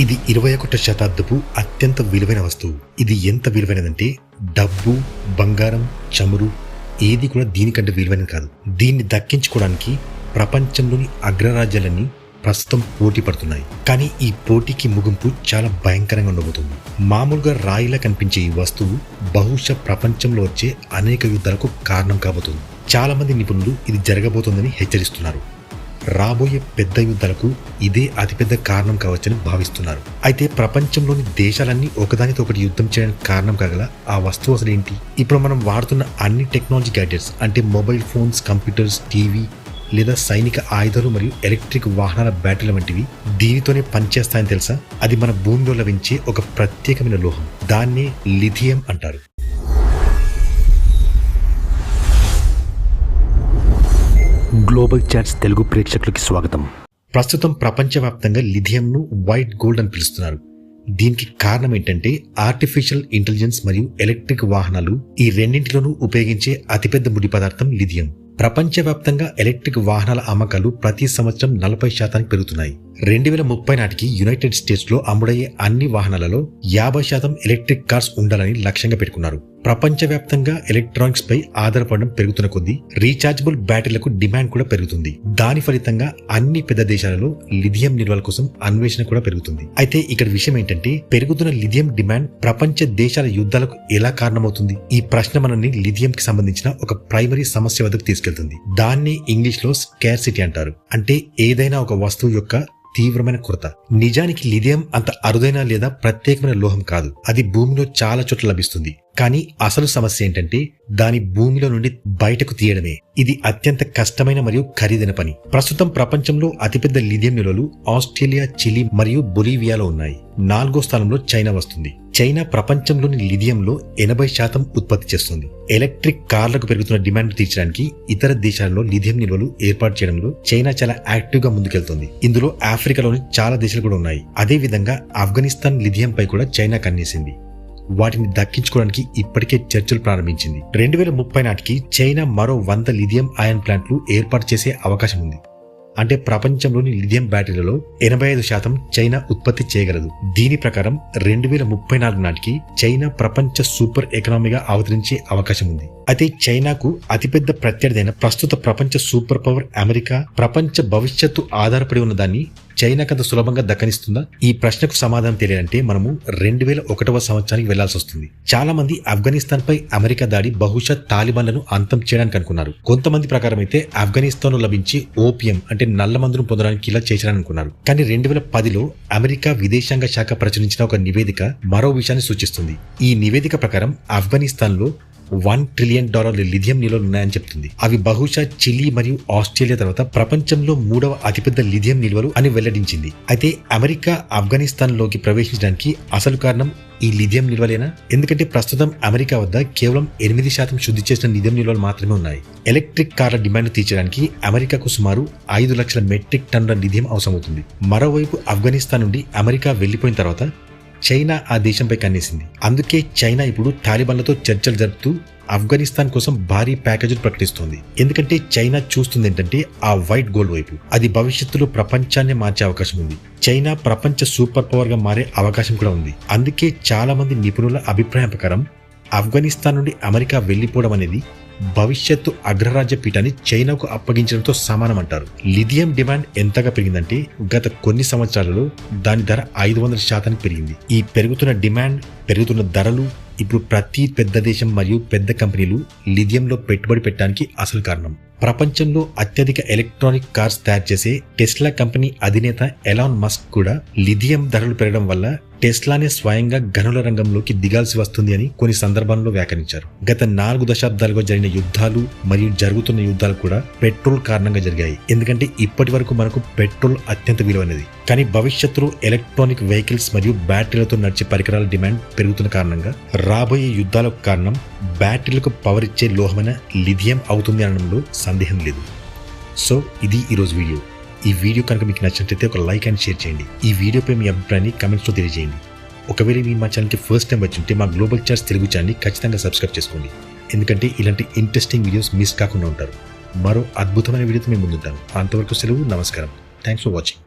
ఇది 21వ శతాబ్దపు అత్యంత విలువైన వస్తువు. ఇది ఎంత విలువైనదంటే డబ్బు, బంగారం, చమురు ఏది కూడా దీనికంటే విలువైనది కాదు. దీన్ని దక్కించుకోవడానికి ప్రపంచంలోని అగ్రరాజ్యాలన్నీ ప్రస్తుతం పోటీ పడుతున్నాయి. కానీ ఈ పోటీకి ముగింపు చాలా భయంకరంగా ఉండబోతుంది. మామూలుగా రాయిలా కనిపించే ఈ వస్తువు బహుశా ప్రపంచంలో వచ్చే అనేక యుద్ధాలకు కారణం కాబోతుంది. చాలా మంది నిపుణులు ఇది జరగబోతోందని హెచ్చరిస్తున్నారు. రాబోయే పెద్ద యుద్ధాలకు ఇదే అతిపెద్ద కారణం కావచ్చని భావిస్తున్నారు. అయితే ప్రపంచంలోని దేశాలన్నీ ఒకదానితో ఒకటి యుద్ధం చేయడానికి కారణం కాగల ఆ వస్తువు అసలు ఏంటి? ఇప్పుడు మనం వాడుతున్న అన్ని టెక్నాలజీ గ్యాడ్జెట్స్ అంటే మొబైల్ ఫోన్స్, కంప్యూటర్స్, టీవీ లేదా సైనిక ఆయుధాలు మరియు ఎలక్ట్రిక్ వాహనాల బ్యాటరీల వంటివి దీనితోనే పనిచేస్తాయని తెలుసా? అది మన భూమిలో లభించే ఒక ప్రత్యేకమైన లోహం. దాన్నే లిథియం అంటారు. గ్లోబల్ చాట్స్ తెలుగు ప్రేక్షకులకి స్వాగతం. ప్రస్తుతం ప్రపంచవ్యాప్తంగా లిథియంను వైట్ గోల్డ్ అని పిలుస్తున్నారు. దీనికి కారణం ఏంటంటే ఆర్టిఫిషియల్ ఇంటెలిజెన్స్ మరియు ఎలక్ట్రిక్ వాహనాలు ఈ రెండింటిలోనూ ఉపయోగించే అతిపెద్ద ముడి పదార్థం లిథియం. ప్రపంచవ్యాప్తంగా ఎలక్ట్రిక్ వాహనాల అమ్మకాలు ప్రతి సంవత్సరం 40% పెరుగుతున్నాయి. 2030 నాటికి యునైటెడ్ స్టేట్స్ లో అమ్ముడయ్యే అన్ని వాహనాలలో 50% ఎలక్ట్రిక్ కార్స్ ఉండాలని లక్ష్యంగా పెట్టుకున్నారు. ప్రపంచవ్యాప్తంగా ఎలక్ట్రానిక్స్ పై ఆధారపడడం పెరుగుతున్న కొద్దీ రీఛార్జబుల్ బ్యాటరీలకు డిమాండ్ కూడా పెరుగుతుంది. దాని ఫలితంగా అన్ని పెద్ద దేశాలలో లిథియం నిల్వల కోసం అన్వేషణ కూడా పెరుగుతుంది. అయితే ఇక్కడ విషయం ఏంటంటే పెరుగుతున్న లిథియం డిమాండ్ ప్రపంచ దేశాల యుద్ధాలకు ఎలా కారణమవుతుంది? ఈ ప్రశ్న మనల్ని లిథియం కి సంబంధించిన ఒక ప్రైమరీ సమస్య వద్దకు తీసుకెళ్తుంది. దాన్ని ఇంగ్లీష్ లో స్కార్సిటీ అంటారు. అంటే ఏదైనా ఒక వస్తువు యొక్క తీవ్రమైన కొరత. నిజానికి లిథియం అంత అరుదైన లేదా ప్రత్యేకమైన లోహం కాదు. అది భూమిలో చాలా చోట్ల లభిస్తుంది. కానీ అసలు సమస్య ఏంటంటే దాని భూమిలో నుండి బయటకు తీయడమే. ఇది అత్యంత కష్టమైన మరియు ఖరీదైన పని. ప్రస్తుతం ప్రపంచంలో అతిపెద్ద లిథియం నిల్వలు ఆస్ట్రేలియా, చిలీ మరియు బొలీవియాలో ఉన్నాయి. 4వ స్థానంలో చైనా వస్తుంది. చైనా ప్రపంచంలోని లిథియంలో 80% ఉత్పత్తి చేస్తుంది. ఎలక్ట్రిక్ కార్లకు పెరుగుతున్న డిమాండ్ తీర్చడానికి ఇతర దేశాలలో లిథియం నిల్వలు ఏర్పాటు చేయడంలో చైనా చాలా యాక్టివ్ గా ముందుకెళ్తుంది. ఇందులో ఆఫ్రికాలోని చాలా దేశాలు కూడా ఉన్నాయి. అదే విధంగా ఆఫ్ఘనిస్తాన్ లిథియం పై కూడా చైనా కన్నేసింది. వాటిని దక్కించుకోవడానికి ఇప్పటికే చర్చలు ప్రారంభించింది. 2030 నాటికి చైనా మరో 100 లిథియం అయాన్ ప్లాంట్లు ఏర్పాటు చేసే అవకాశం ఉంది. అంటే ప్రపంచంలోని లిథియం బ్యాటరీలలో 85% చైనా ఉత్పత్తి చేయగలదు. దీని ప్రకారం 2034 నాటికి చైనా ప్రపంచ సూపర్ ఎకనామీగా అవతరించే అవకాశం ఉంది. అయితే చైనాకు అతిపెద్ద ప్రత్యర్థి ప్రస్తుత ప్రపంచ సూపర్ పవర్ అమెరికా ప్రపంచ భవిష్యత్తు ఆధారపడి ఉన్న దాన్ని చైనాకంత సులభంగా దక్కనిస్తుందా? ఈ ప్రశ్నకు సమాధానం తెలియాలంటే మనము 2001వ సంవత్సరానికి వెళ్లాల్సి వస్తుంది. చాలా మంది ఆఫ్ఘనిస్తాన్ పై అమెరికా దాడి బహుశా తాలిబాన్లను అంతం చేయడానికి అనుకున్నారు. కొంతమంది ప్రకారం అయితే ఆఫ్ఘనిస్తాన్ లో లభించే ఓపియం అంటే నల్ల మందును పొందడానికి ఇలా చేశారని అనుకున్నారు. కానీ 2010లో అమెరికా విదేశాంగ శాఖ ప్రచురించిన ఒక నివేదిక మరో విషయాన్ని సూచిస్తుంది. ఈ నివేదిక ప్రకారం ఆఫ్ఘనిస్తాన్ లో $1 ట్రిలియన్ లిథియం నిల్వలు ఉన్నాయని చెప్తుంది. అవి బహుశా చిలీ మరియు ఆస్ట్రేలియా తర్వాత ప్రపంచంలో 3వ అతిపెద్ద లిథియం నిల్వలు అని వెల్లడించింది. అయితే అమెరికా ఆఫ్ఘనిస్తాన్ లోకి ప్రవేశించడానికి అసలు కారణం ఈ లిథియం నిల్వలేనా? ఎందుకంటే ప్రస్తుతం అమెరికా వద్ద కేవలం 8% శుద్ధి చేసిన లిథియం నిల్వలు మాత్రమే ఉన్నాయి. ఎలక్ట్రిక్ కార్ల డిమాండ్ తీర్చడానికి అమెరికాకు సుమారు 5 లక్షల మెట్రిక్ టన్నుల లిథియం అవసరమవుతుంది. మరోవైపు ఆఫ్ఘనిస్తాన్ నుండి అమెరికా వెళ్లిపోయిన తర్వాత చైనా ఆ దేశంపై కన్నేసింది. అందుకే చైనా ఇప్పుడు తాలిబాన్లతో చర్చలు జరుపుతూ ఆఫ్ఘనిస్తాన్ కోసం భారీ ప్యాకేజీలు ప్రకటిస్తోంది. ఎందుకంటే చైనా చూస్తుంది ఏంటంటే ఆ వైట్ గోల్డ్ వైపు. అది భవిష్యత్తులో ప్రపంచాన్ని మార్చే అవకాశం ఉంది. చైనా ప్రపంచ సూపర్ పవర్ గా మారే అవకాశం కూడా ఉంది. అందుకే చాలా మంది నిపుణుల అభిప్రాయం ప్రకారం ఆఫ్ఘనిస్తాన్ నుండి అమెరికా వెళ్లిపోవడం అనేది భవిష్యత్తు అగ్రరాజ్య పీఠాన్ని చైనాకు అప్పగించడంతో సమానమంటారు. లిథియం డిమాండ్ ఎంతగా పెరిగిందంటే గత కొన్ని సంవత్సరాలలో దాని ధర 500% పెరిగింది. ఈ పెరుగుతున్న డిమాండ్, పెరుగుతున్న ధరలు ఇప్పుడు ప్రతి పెద్ద దేశం మరియు పెద్ద కంపెనీలు లిథియంలో పెట్టుబడి పెట్టడానికి అసలు కారణం. ప్రపంచంలో అత్యధిక ఎలక్ట్రానిక్ కార్స్ తయారు చేసే టెస్లా కంపెనీ అధినేత ఎలాన్ మస్క్ కూడా లిథియం ధరలు పెరగడం వల్ల టెస్లానే స్వయంగా గనుల రంగంలోకి దిగాల్సి వస్తుంది అని కొన్ని సందర్భాల్లో వ్యాఖ్యానించారు. గత 4 దశాబ్దాలుగా జరిగిన యుద్ధాలు మరియు జరుగుతున్న యుద్ధాలు కూడా పెట్రోల్ కారణంగా జరిగాయి. ఎందుకంటే ఇప్పటి వరకు మనకు పెట్రోల్ అత్యంత విలువైనది. కానీ భవిష్యత్తులో ఎలక్ట్రానిక్ వెహికల్స్ మరియు బ్యాటరీలతో నడిచే పరికరాల డిమాండ్ పెరుగుతున్న కారణంగా రాబోయే యుద్ధాలకు కారణం బ్యాటరీలకు పవర్ ఇచ్చే లోహమైన లిథియం అవుతుంది అనడంలో సందేహం లేదు. సో ఇది ఈరోజు వీడియో. ఈ వీడియో కనుక మీకు నచ్చినట్లయితే ఒక లైక్ అండ్ షేర్ చేయండి. ఈ వీడియోపై మీ అభిప్రాయాన్ని కమెంట్స్లో తెలియజేయండి. ఒకవేళ మీరు మా ఛానల్కి ఫస్ట్ టైం వచ్చి ఉంటే మా గ్లోబల్ చాట్స్ తెలుగు ఛానల్ని ఖచ్చితంగా సబ్స్క్రైబ్ చేసుకోండి. ఎందుకంటే ఇలాంటి ఇంట్రెస్టింగ్ వీడియోస్ మిస్ కాకుండా ఉంటారు. మరో అద్భుతమైన వీడియోతో మేము ముందుంటాను. అంతవరకు సెలవు. నమస్కారం. Thanks for watching.